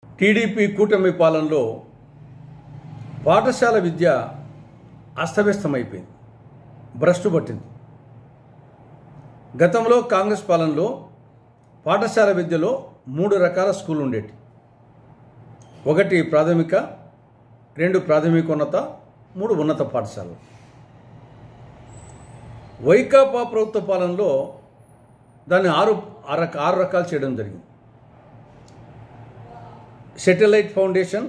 TDP కూటమి పాలనలో పాఠశాల విద్య అస్తవ్యస్తమైపోయింది, భ్రష్టు పట్టింది. గతంలో కాంగ్రెస్ పాలనలో పాఠశాల విద్యలో 3 రకాల స్కూళ్ళు ఉండేవి. 1 ప్రాథమిక, 2 ప్రాథమికోన్నత, 3 ఉన్నత పాఠశాలలు. వైకాపా ప్రభుత్వ పాలనలో దాన్ని 6 రకాలు చేయడం జరిగింది. Satellite foundation,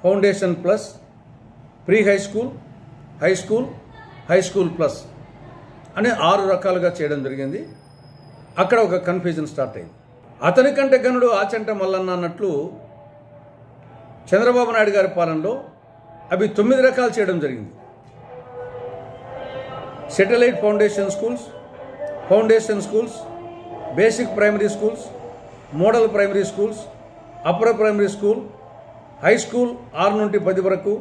foundation plus, pre high school, high school plus అనే 6 రకాలుగా చేయడం జరిగింది. అక్కడ ఒక కన్ఫ్యూజన్ స్టార్ట్ అయింది. అతని కంటే గనుడు ఆచంట మల్లన్న అన్నట్లు చంద్రబాబు నాయుడు గారి పాలనలో అవి 9 రకాలు చేయడం జరిగింది. Satellite foundation schools, basic primary schools, model primary schools, upper primary school, high school 6 నుండి 10 వరకు,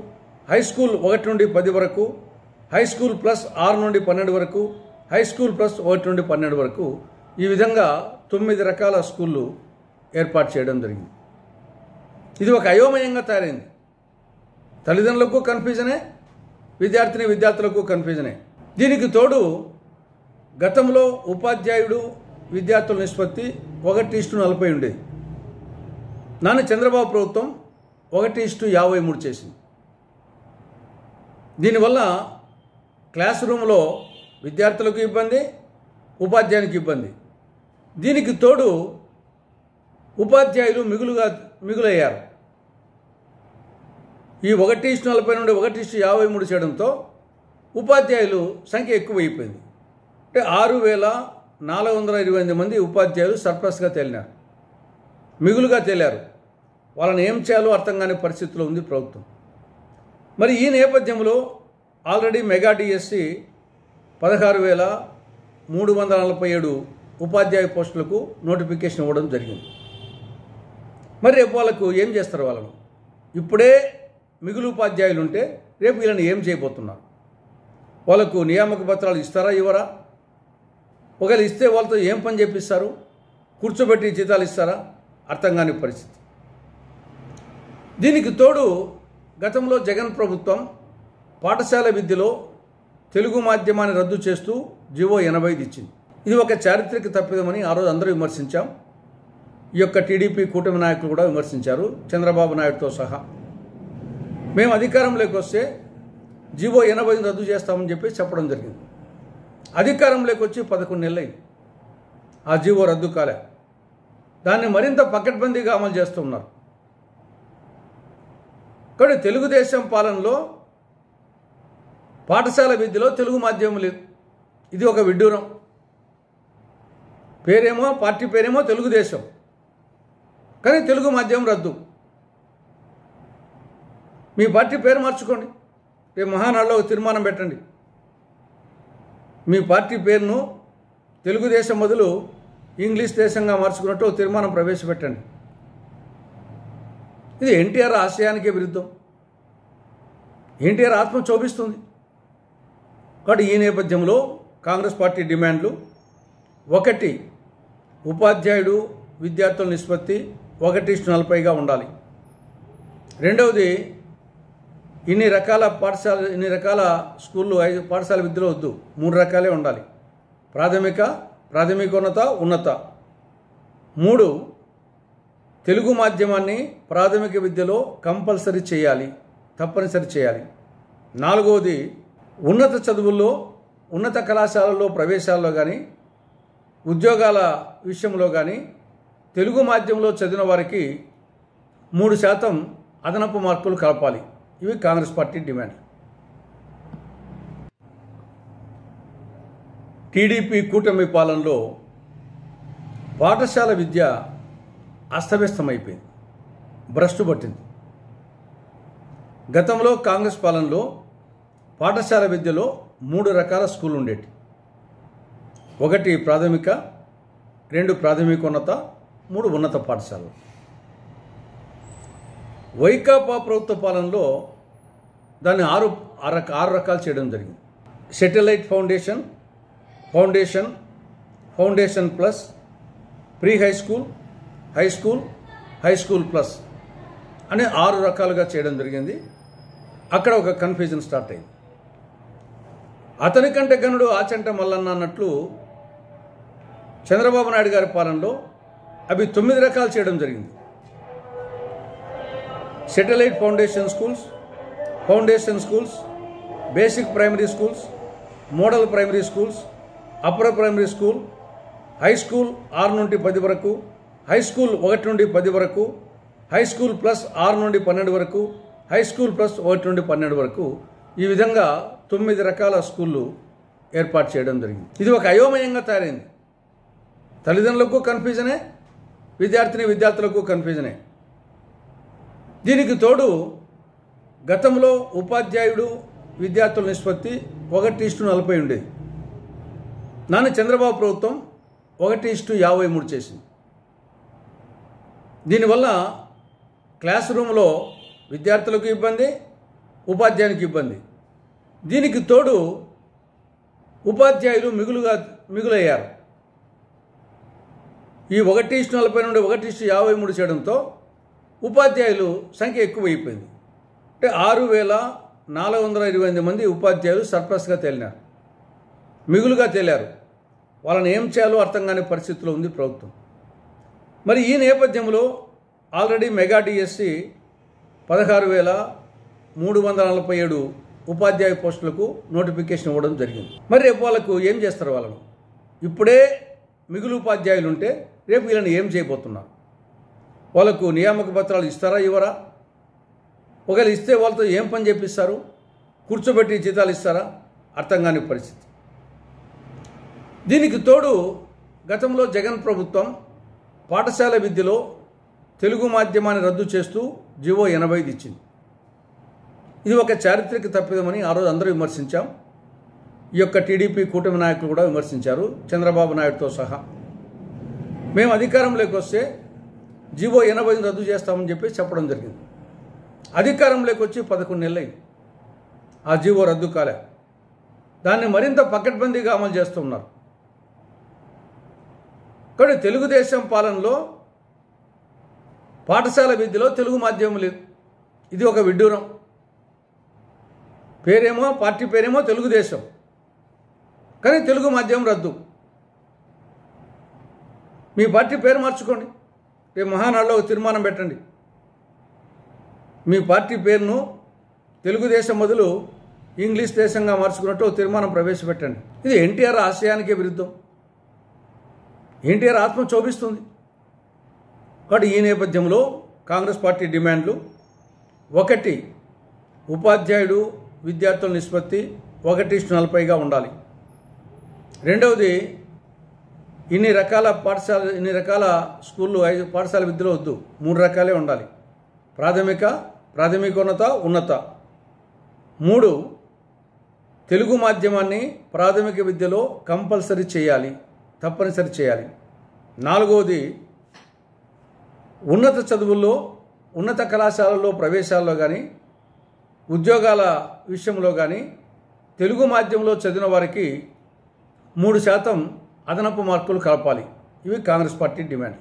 హై స్కూల్ 1 నుండి 10 వరకు, హై స్కూల్ ప్లస్ 6 నుండి 12 వరకు, హై స్కూల్ ప్లస్ 1 నుండి 12 వరకు, ఈ విధంగా 9 రకాల స్కూళ్ళు ఏర్పాటు చేయడం జరిగింది. ఇది ఒక అయోమయంగా తయారైంది. తల్లిదండ్రులకు కన్ఫ్యూజనే, విద్యార్థులకు కన్ఫ్యూజనే. దీనికి తోడు గతంలో ఉపాధ్యాయుడు విద్యార్థుల నిష్పత్తి 1:40 ఉండేది. నాన్న చంద్రబాబు ప్రభుత్వం 1:53 చేసింది. దీనివల్ల క్లాస్ రూమ్లో విద్యార్థులకు ఇబ్బంది, ఉపాధ్యాయునికి ఇబ్బంది. దీనికి తోడు ఉపాధ్యాయులు మిగులయ్యారు. ఈ 1:40 నుండి 1:53 చేయడంతో ఉపాధ్యాయుల సంఖ్య ఎక్కువైపోయింది. అంటే 6,428 మంది ఉపాధ్యాయులు సర్ప్లస్గా తేలినారు, మిగులుగా తేలారు. వాళ్ళని ఏం చేయాలో అర్థం కాని పరిస్థితిలో ఉంది ప్రభుత్వం. మరి ఈ నేపథ్యంలో ఆల్రెడీ మెగా డిఎస్సి 16,347 ఉపాధ్యాయ పోస్టులకు నోటిఫికేషన్ ఇవ్వడం జరిగింది. మరి రేపు వాళ్ళకు ఏం చేస్తారు? వాళ్ళను ఇప్పుడే మిగులు ఉపాధ్యాయులు ఉంటే రేపు వీళ్ళని ఏం చేయబోతున్నారు? వాళ్ళకు నియామక పత్రాలు ఇస్తారా, ఇవ్వరా? ఒకవేళ ఇస్తే వాళ్ళతో ఏం పని చేపిస్తారు? కూర్చోబెట్టి జీతాలు ఇస్తారా? అర్థం కాని పరిస్థితి. దీనికి తోడు గతంలో జగన్ ప్రభుత్వం పాఠశాల విద్యలో తెలుగు మాధ్యమాన్ని రద్దు చేస్తూ జీవో 85 ఇచ్చింది. ఇది ఒక చారిత్రక తప్పిదమని ఆ రోజు అందరూ విమర్శించాం. ఈ యొక్క టీడీపీ కూటమి నాయకులు కూడా విమర్శించారు, చంద్రబాబు నాయుడుతో సహా. మేము అధికారంలోకి వస్తే జీవో 85 రద్దు చేస్తామని చెప్పి చెప్పడం జరిగింది. అధికారంలోకి వచ్చి 11 నెలలైంది, ఆ జీవో రద్దు కాలే. దాన్ని మరింత పకడ్బందీగా అమలు చేస్తున్నారు. కానీ తెలుగుదేశం పాలనలో పాఠశాల విద్యలో తెలుగు మాధ్యమం లేదు. ఇది ఒక విడ్డూరం. పార్టీ పేరేమో తెలుగుదేశం, కానీ తెలుగు మాధ్యమం రద్దు. మీ పార్టీ పేరు మార్చుకోండి, రేపు మహానాడులో తీర్మానం పెట్టండి. మీ పార్టీ పేరును తెలుగుదేశం బదులు ఇంగ్లీష్ దేశంగా మార్చుకున్నట్టు తీర్మానం ప్రవేశపెట్టండి. ఇది ఎన్టీఆర్ ఆశయానికే విరుద్ధం. ఎన్టీఆర్ ఆత్మ శోభిస్తుంది. కాబట్టి ఈ నేపథ్యంలో కాంగ్రెస్ పార్టీ డిమాండ్లు: 1, ఉపాధ్యాయుడు విద్యార్థుల నిష్పత్తి 1:40గా ఉండాలి. 2, ఇన్ని రకాల స్కూళ్ళు పాఠశాల విద్యలో వద్దు, 3 రకాలే ఉండాలి: ప్రాథమికోన్నత, ఉన్నత. 3, తెలుగు మాధ్యమాన్ని ప్రాథమిక విద్యలో కంపల్సరీ చేయాలి, తప్పనిసరి చేయాలి. 4, ఉన్నత చదువుల్లో, ఉన్నత కళాశాలల్లో ప్రవేశాల్లో కానీ, ఉద్యోగాల విషయంలో కానీ తెలుగు మాధ్యమంలో చదివిన వారికి 3% అదనపు మార్కులు కలపాలి. ఇవి కాంగ్రెస్ పార్టీ డిమాండ్. టీడీపీ కూటమి పాలనలో పాఠశాల విద్య అస్తవ్యస్తమైపోయింది, భ్రష్టు పట్టింది. గతంలో కాంగ్రెస్ పాలనలో పాఠశాల విద్యలో 3 రకాల స్కూళ్ళు ఉండేవి. 1 ప్రాథమిక, 2 ప్రాథమికోన్నత, 3 ఉన్నత పాఠశాలలు. వైకాపా ప్రభుత్వ పాలనలో దాన్ని 6 రకాలు చేయడం జరిగింది. Satellite foundation plus, pre high high school plus అని 6 రకాలుగా చేయడం జరిగింది. అక్కడ ఒక కన్ఫ్యూజన్ స్టార్ట్ అయింది. అతని కంటే గనుడు ఆచంట మల్లన్న అన్నట్లు చంద్రబాబు నాయుడు గారి పాలనలో అవి 9 రకాలు చేయడం జరిగింది. Satellite foundation schools, basic primary schools, model primary schools, upper primary school, high school 6 నుండి 10 వరకు, హై స్కూల్ 1 నుండి 10 వరకు, హై స్కూల్ ప్లస్ 6 నుండి 12 వరకు, హై స్కూల్ ప్లస్ 1 నుండి 12 వరకు, ఈ విధంగా 9 రకాల స్కూళ్ళు ఏర్పాటు చేయడం జరిగింది. ఇది ఒక అయోమయంగా తయారైంది. తల్లిదండ్రులకు కన్ఫ్యూజనే, విద్యార్థులకు కన్ఫ్యూజనే. దీనికి తోడు గతంలో ఉపాధ్యాయుడు విద్యార్థుల నిష్పత్తి 1:40 ఉండేది. నాన్న చంద్రబాబు ప్రభుత్వం 1:53 చేసింది. దీనివల్ల క్లాస్ రూమ్లో విద్యార్థులకు ఇబ్బంది, ఉపాధ్యాయునికి ఇబ్బంది. దీనికి తోడు ఉపాధ్యాయులు మిగులయ్యారు. ఈ 1:40 నుండి 1:53 చేయడంతో ఉపాధ్యాయుల సంఖ్య ఎక్కువైపోయింది. అంటే 6,428 మంది ఉపాధ్యాయులు సర్ప్లస్గా తేలినారు, మిగులుగా తేలారు. వాళ్ళని ఏం చేయాలో అర్థం కాని పరిస్థితిలో ఉంది ప్రభుత్వం. మరి ఈ నేపథ్యంలో ఆల్రెడీ మెగా డిఎస్సి 16,347 ఉపాధ్యాయ పోస్టులకు నోటిఫికేషన్ ఇవ్వడం జరిగింది. మరి రేపు వాళ్ళకు ఏం చేస్తారు? వాళ్ళను ఇప్పుడే మిగులు ఉపాధ్యాయులు ఉంటే రేపు వీళ్ళని ఏం చేయబోతున్నారు? వాళ్ళకు నియామక పత్రాలు ఇస్తారా, ఇవ్వరా? ఒకవేళ ఇస్తే వాళ్ళతో ఏం పని చేపిస్తారు? కూర్చోబెట్టి జీతాలు ఇస్తారా? అర్థం కాని పరిస్థితి. దీనికి తోడు గతంలో జగన్ ప్రభుత్వం పాఠశాల విద్యలో తెలుగు మాధ్యమాన్ని రద్దు చేస్తూ జీవో 85 ఇచ్చింది. ఇది ఒక చారిత్రక తప్పిదమని ఆ రోజు అందరూ విమర్శించాం. ఈ యొక్క టీడీపీ కూటమి నాయకులు కూడా విమర్శించారు, చంద్రబాబు నాయుడుతో సహా. మేము అధికారంలోకి వస్తే జీవో 85 రద్దు చేస్తామని చెప్పి చెప్పడం జరిగింది. అధికారంలోకి వచ్చి 11 నెలలైంది, ఆ జీవో రద్దు కాలే. దాన్ని మరింత పకడ్బందీగా అమలు చేస్తున్నారు. కానీ తెలుగుదేశం పాలనలో పాఠశాల విద్యలో తెలుగు మాధ్యమం లేదు. ఇది ఒక విడ్డూరం. పార్టీ పేరేమో తెలుగుదేశం, కానీ తెలుగు మాధ్యమం రద్దు. మీ పార్టీ పేరు మార్చుకోండి, రేపు మహానాడులో తీర్మానం పెట్టండి. మీ పార్టీ పేరును తెలుగుదేశం బదులు ఇంగ్లీష్ దేశంగా మార్చుకున్నట్టు తీర్మానం ప్రవేశపెట్టండి. ఇది ఎన్టీఆర్ ఆశయానికే విరుద్ధం. ఎన్టీఆర్ ఆత్మ శోభిస్తుంది. కాబట్టి ఈ నేపథ్యంలో కాంగ్రెస్ పార్టీ డిమాండ్లు: 1, ఉపాధ్యాయుడు విద్యార్థుల నిష్పత్తి 1:40గా ఉండాలి. రెండవది, ఇన్ని రకాల స్కూళ్ళు పాఠశాల విద్యలో వద్దు, 3 రకాలే ఉండాలి: ప్రాథమికోన్నత, ఉన్నత. 3, తెలుగు మాధ్యమాన్ని ప్రాథమిక విద్యలో కంపల్సరీ చేయాలి, తప్పనిసరి చేయాలి. 4వది, ఉన్నత చదువుల్లో, ఉన్నత కళాశాలల్లో ప్రవేశాల్లో కానీ ఉద్యోగాల విషయంలో కానీ తెలుగు మాధ్యమంలో చదివిన వారికి 3% అదనపు మార్కులు కలపాలి. ఇవి కాంగ్రెస్ పార్టీ డిమాండ్.